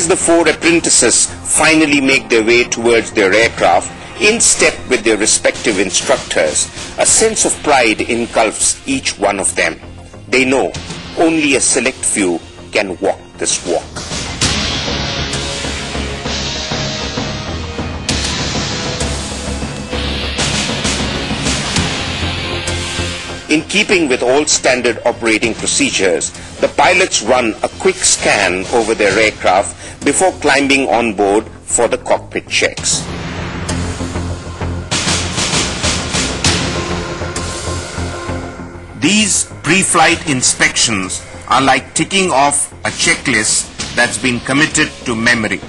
As the four apprentices finally make their way towards their aircraft, in step with their respective instructors, a sense of pride engulfs each one of them. They know only a select few can walk this walk. In keeping with all standard operating procedures, the pilots run a quick scan over their aircraft before climbing on board for the cockpit checks. These pre-flight inspections are like ticking off a checklist that's been committed to memory.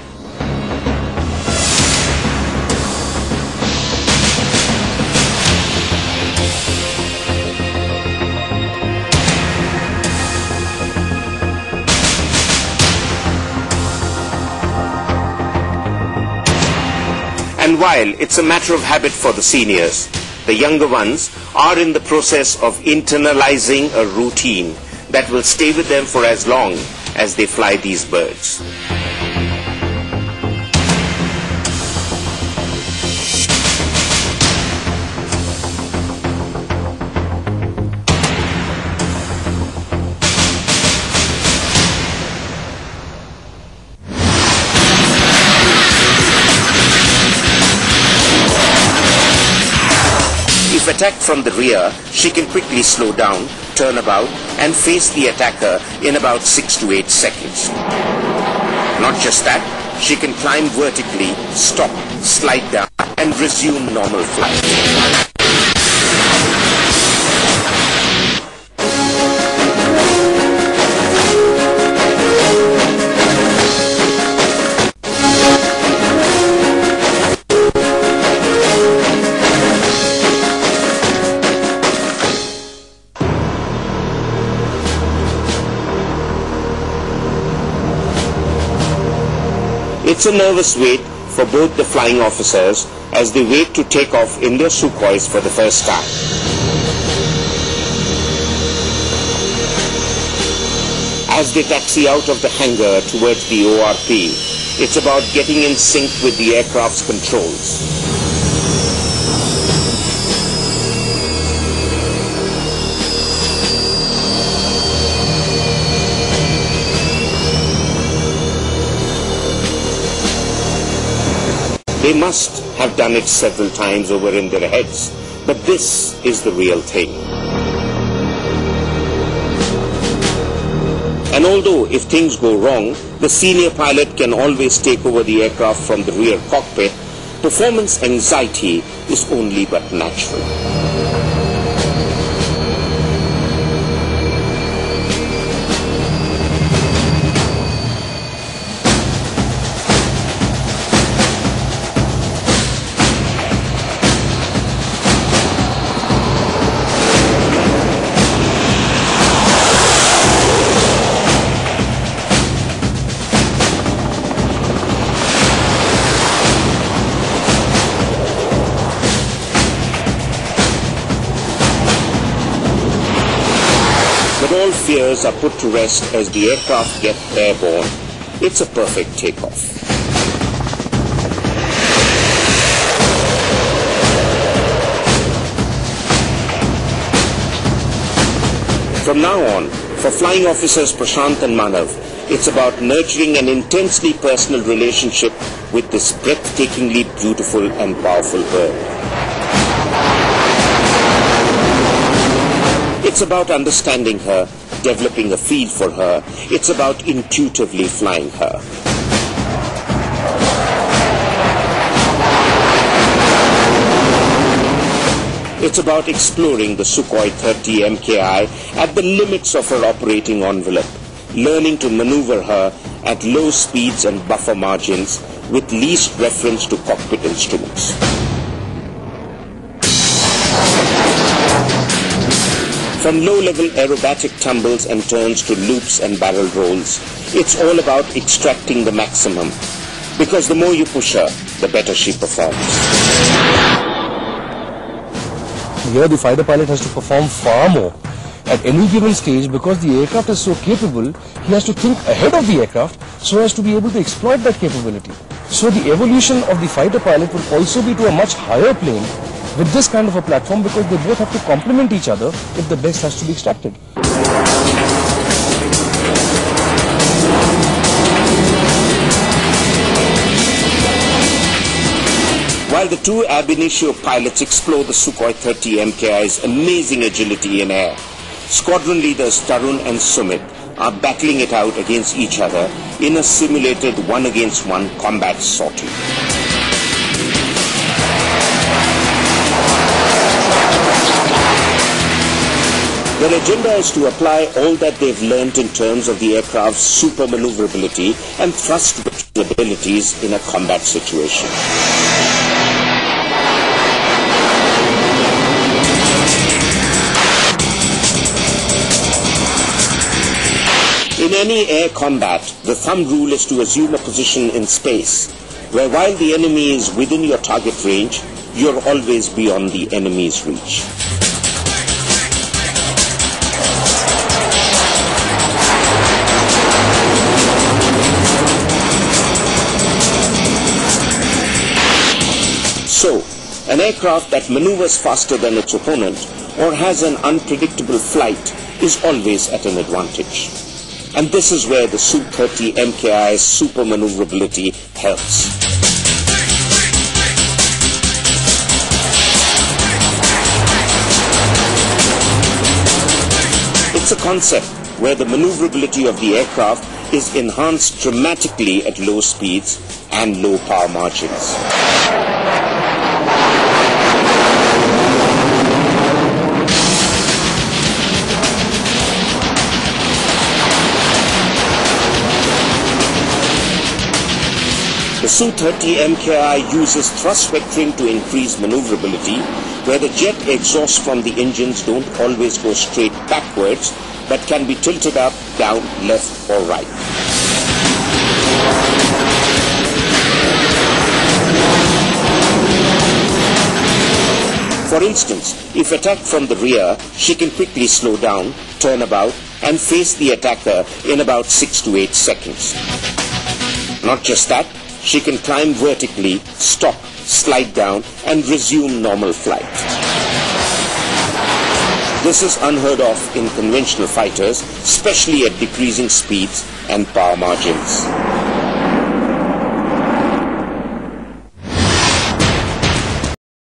And while it's a matter of habit for the seniors, the younger ones are in the process of internalizing a routine that will stay with them for as long as they fly these birds. If attacked from the rear, she can quickly slow down, turn about, and face the attacker in about 6 to 8 seconds. Not just that, she can climb vertically, stop, slide down, and resume normal flight. It's a nervous wait for both the flying officers as they wait to take off in their Sukhois for the first time. As they taxi out of the hangar towards the ORP, it's about getting in sync with the aircraft's controls. They must have done it several times over in their heads, but this is the real thing. And although if things go wrong, the senior pilot can always take over the aircraft from the rear cockpit, performance anxiety is only but natural. But all fears are put to rest as the aircraft gets airborne. It's a perfect takeoff. From now on, for flying officers Prashant and Manav, it's about nurturing an intensely personal relationship with this breathtakingly beautiful and powerful bird. It's about understanding her, developing a feel for her. It's about intuitively flying her. It's about exploring the Sukhoi 30 MKI at the limits of her operating envelope, learning to maneuver her at low speeds and buffer margins with least reference to cockpit instruments. From low-level aerobatic tumbles and turns to loops and barrel rolls, it's all about extracting the maximum, because the more you push her, the better she performs. Here the fighter pilot has to perform far more at any given stage because the aircraft is so capable. He has to think ahead of the aircraft so as to be able to exploit that capability. So the evolution of the fighter pilot will also be to a much higher plane with this kind of a platform, because they both have to complement each other if the best has to be extracted. While the two ab initio pilots explore the Sukhoi 30 MKI's amazing agility in air, squadron leaders Tarun and Sumit are battling it out against each other in a simulated one-against-one combat sortie. Their agenda is to apply all that they've learnt in terms of the aircraft's super maneuverability and thrust abilities in a combat situation. In any air combat, the thumb rule is to assume a position in space, where while the enemy is within your target range, you're always beyond the enemy's reach. So, an aircraft that maneuvers faster than its opponent or has an unpredictable flight is always at an advantage. And this is where the Su-30 MKI's super maneuverability helps. It's a concept where the maneuverability of the aircraft is enhanced dramatically at low speeds and low power margins. The Su-30 MKI uses thrust vectoring to increase maneuverability, where the jet exhausts from the engines don't always go straight backwards, but can be tilted up, down, left or right. For instance, if attacked from the rear, she can quickly slow down, turn about and face the attacker in about 6 to 8 seconds. Not just that, she can climb vertically, stop, slide down and resume normal flight. This is unheard of in conventional fighters, especially at decreasing speeds and power margins.